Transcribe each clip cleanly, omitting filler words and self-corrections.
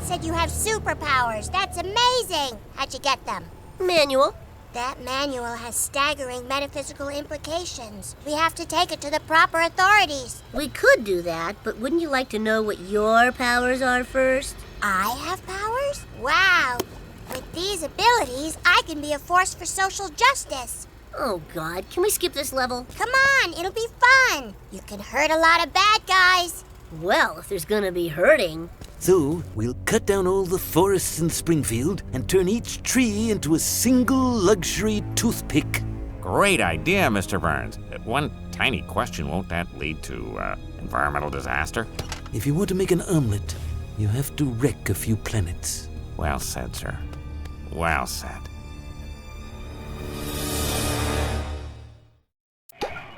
said you have superpowers. That's amazing. How'd you get them? Manual. That manual has staggering metaphysical implications. We have to take it to the proper authorities. We could do that, but wouldn't you like to know what your powers are first? I have powers? Wow. With these abilities, I can be a force for social justice. Oh, God. Can we skip this level? Come on, it'll be fun. You can hurt a lot of bad guys. Well, if there's gonna be hurting. So, we'll cut down all the forests in Springfield and turn each tree into a single luxury toothpick. Great idea, Mr. Burns. One tiny question, won't that lead to environmental disaster? If you want to make an omelet, you have to wreck a few planets. Well said, sir. Well said.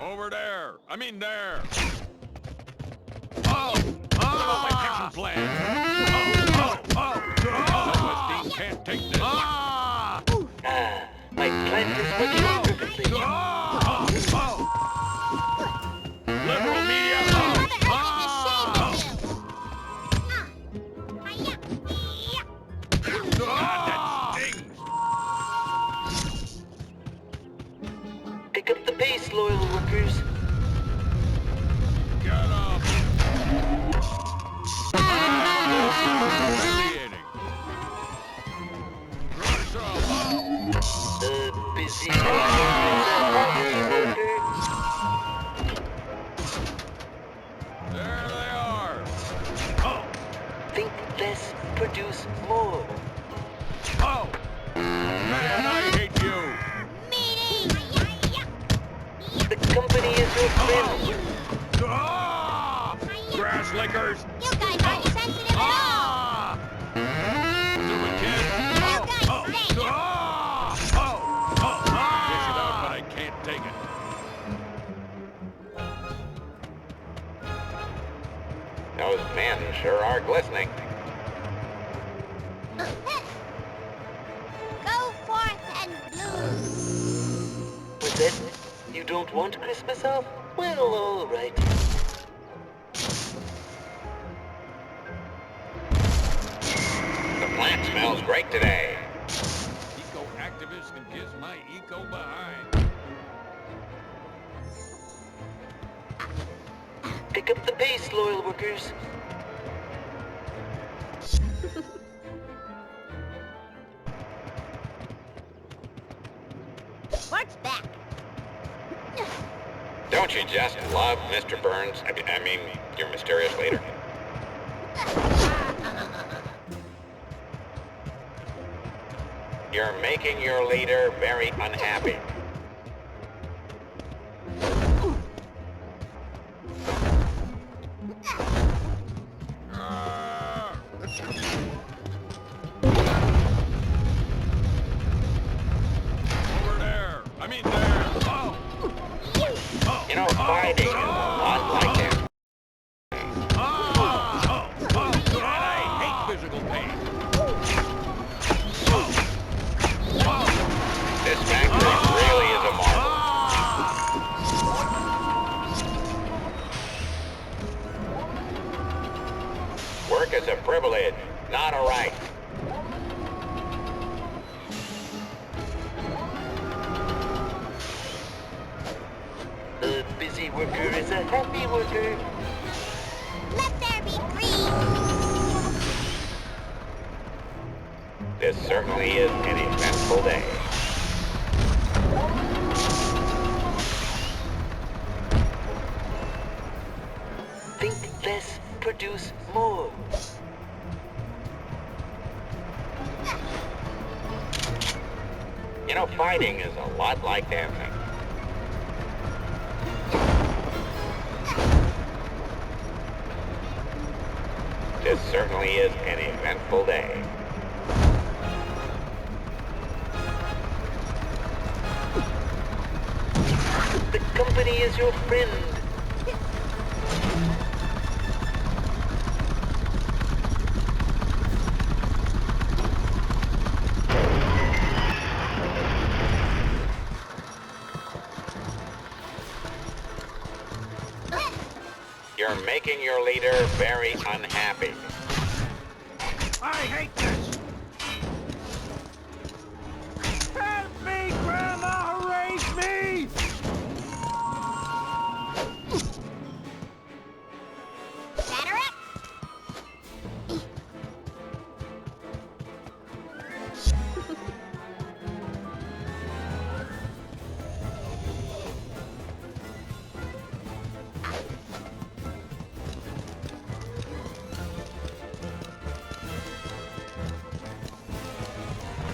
Over there. I mean there. Oh! What about my pension plan? Celestine can't take this. My plant is working perfectly. Liberal media. God, that stings. Pick up the pace, loyal workers. Get up. Humiliating. Crush 'em. Busy worker. There they are. Oh, Think less, produce more. oh. Man, I hate you. The company is your friend. Ah! Grass lickers. You guys aren't sensitive at all. Do it, kid. You guys stink. Dish it out, but I can't take it. Those men sure are glistening. Go forth and bloom. Was that you don't want Christmas off? Well, all right. The plant smells great today. Eco-activist can kiss my eco behind. Pick up the pace, loyal workers. Bart's back. Don't you just love Mr. Burns? I mean, your mysterious leader. You're making your leader very unhappy. Over there. I mean there. Oh. You know, fighting is a lot like that. And I hate physical pain. This factory really is a marvel. Work is a privilege, not a right. A busy worker is a happy worker. Let there be green. This certainly is an eventful day. Think less, produce more. You know, fighting is a lot like dancing. This certainly is an eventful day. The company is your friend. You're making your leader very unhappy. I hate this! Help me, Grandma! Raise me! Batter up.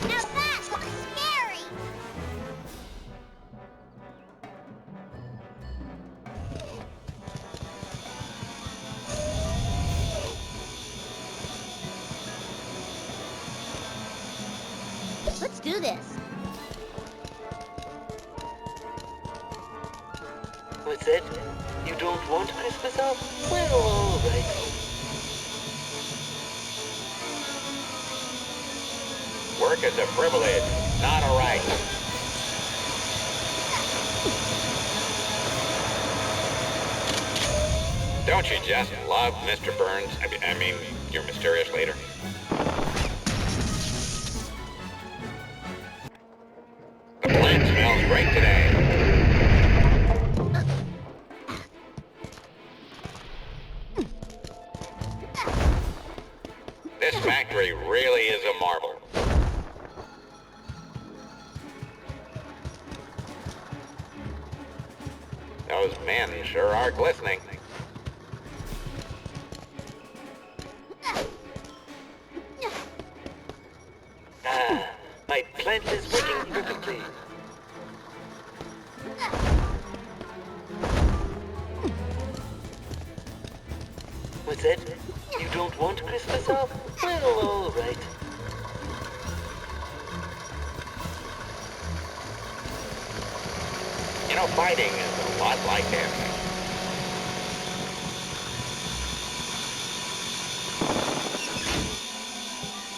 Now that's scary. Let's do this. What's that? You don't want Christmas off? Well, all right. Work is a privilege, not a right. Don't you just love Mr. Burns? I mean, your mysterious leader? The plant smells great today. This factory really is a marvel. Those men sure are glistening. Ah, my plant is working perfectly. What's that? You don't want Christmas off? Well, all right. You know, fighting is a lot like dancing.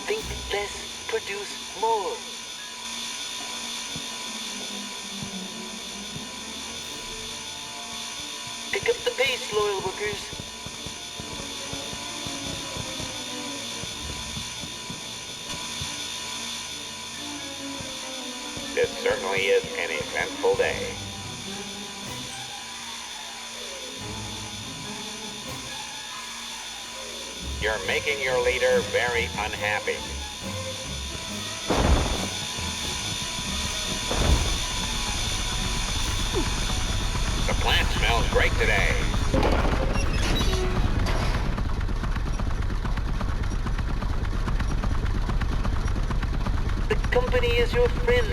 Think less, produce more. Pick up the pace, loyal workers. This certainly is an eventful day. You're making your leader very unhappy. The plant smells great today. The company is your friend.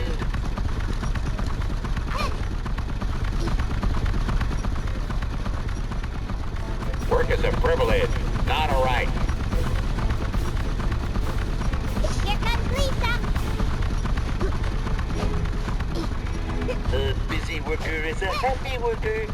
Work is a privilege, not a right. Here comes Lisa. A busy worker is a happy worker.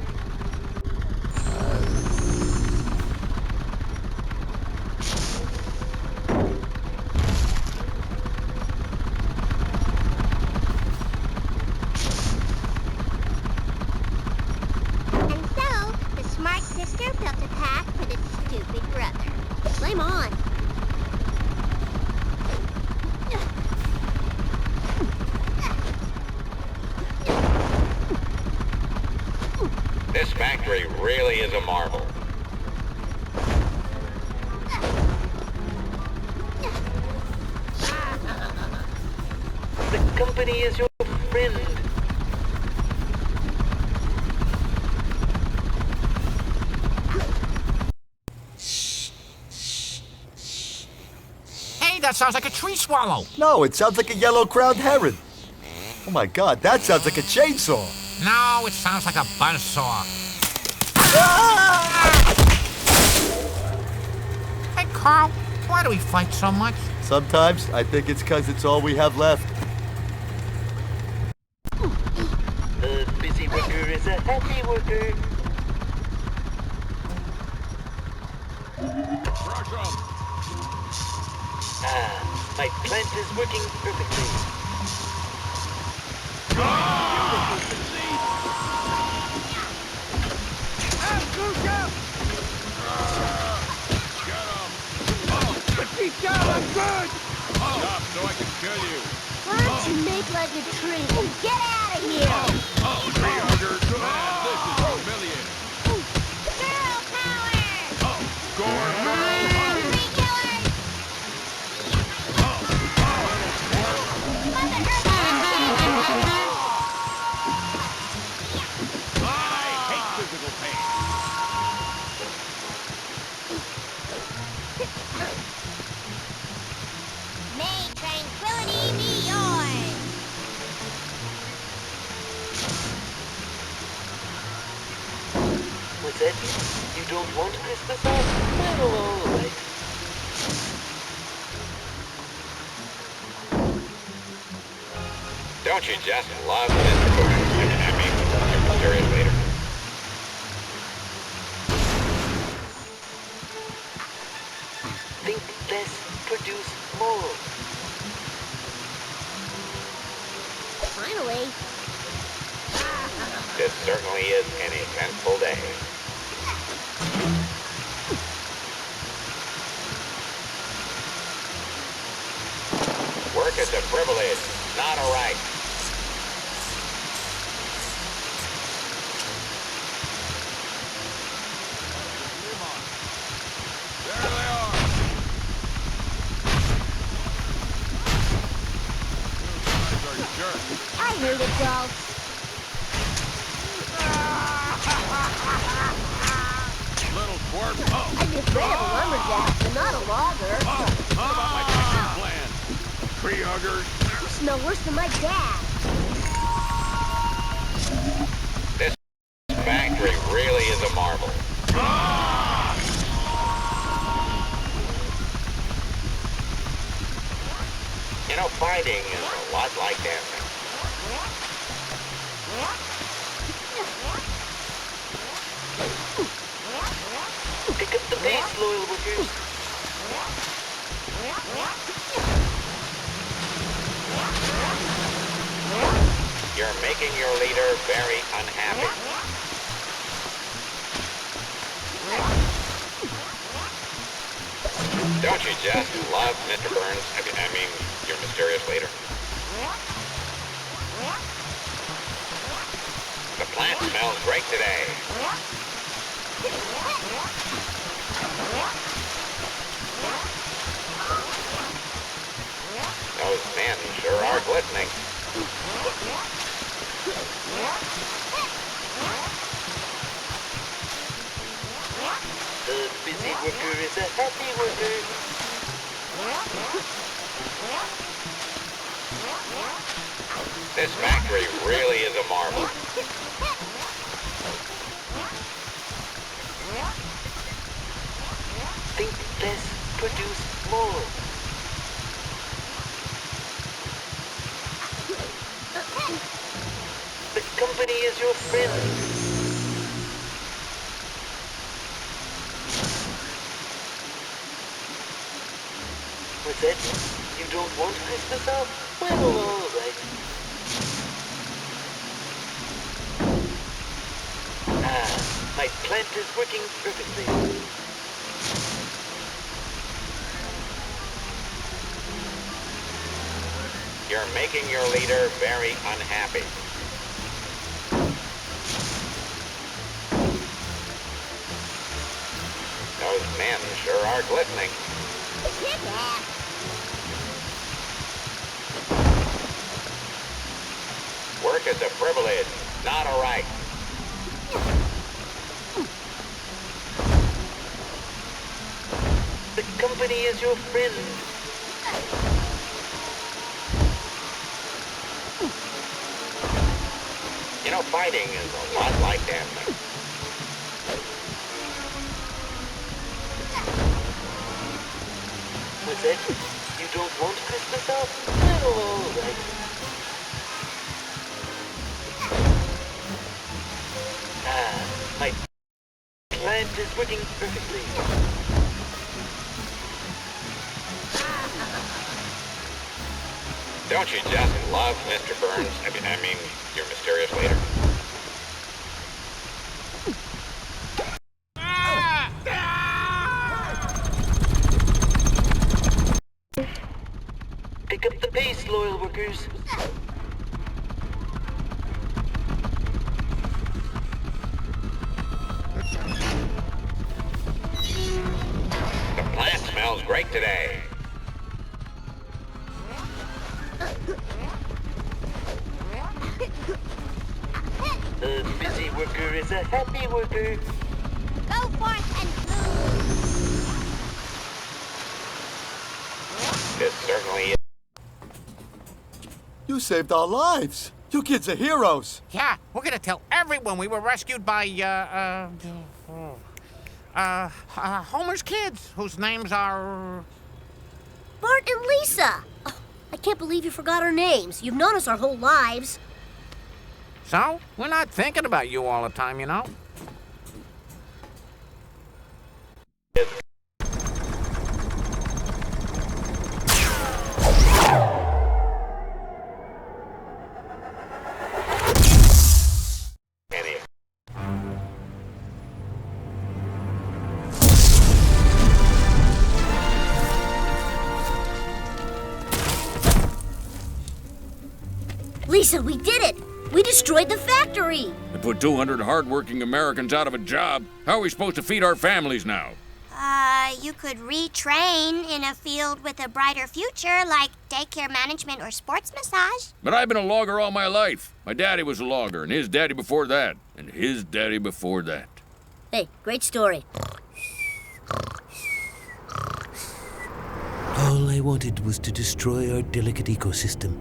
And so, the smart sister built a path for the stupid brother. Flame on. This factory really is a marvel. The company is your friend. Hey, that sounds like a tree swallow. No, it sounds like a yellow-crowned heron. Oh my god, that sounds like a chainsaw. No, it sounds like a buzzsaw. Hey, Carl, why do we fight so much? Sometimes I think it's because it's all we have left. A busy worker is a happy worker. Brush up. Ah, my plant is working perfectly. Keep going, so I can kill you. Why don't you make like a tree and get out of here? Oh, tree huggers, man, this is humiliating. Girl power! Oh, gore, girl. Tree killers! I hate physical pain. May tranquility be yours! What's that? You don't want Christmas off? Well, all right. Don't you just love Mr. Burns? I mean, your mysterious leader. Think less, produce more. Finally. This certainly is an eventful day. Work is a privilege, not a right. There they are. You guys are jerks. I hate adults. Little twerp. Oh, I'd be afraid of a lumberjack, but not a logger. what about my action plan? Tree huggers. You smell worse than my dad. This factory really is a marvel. You know, fighting is a lot like dancing. Pick up the pace, loyal workers. You're making your leader very unhappy. Don't you just love Mr. Burns? I mean, your mysterious leader. The plant smells great today. Those men sure are glistening. The busy worker is a happy worker. This factory really is a marvel. Think less, produce more. The company is your friend. What's that? You don't want Christmas off? Well, all right. Ah, my plant is working perfectly. You're making your leader very unhappy. Those men sure are glistening. Get back. Work is a privilege, not a right. The company is your friend. You know, fighting is a lot like dancing. What's that? You don't want Christmas off? Well, all right. Ah, my plant is working perfectly. Don't you just love Mr. Burns? I mean, your mysterious leader. Pick loyal workers. The plant smells great today. A busy worker is a happy worker. Go forth and This certainly is. You saved our lives. You kids are heroes. Yeah, we're gonna tell everyone we were rescued by, Homer's kids, whose names are... Bart and Lisa! Oh, I can't believe you forgot our names. You've known us our whole lives. So, we're not thinking about you all the time, you know? Any Lisa, we did it! We destroyed the factory! They put 200 hardworking Americans out of a job. How are we supposed to feed our families now? you could retrain in a field with a brighter future, like daycare management or sports massage. But I've been a logger all my life. My daddy was a logger, and his daddy before that, and his daddy before that. Hey, great story. All I wanted was to destroy our delicate ecosystem.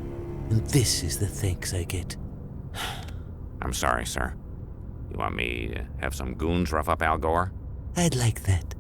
And this is the thanks I get. I'm sorry, sir. You want me to have some goons rough up Al Gore? I'd like that.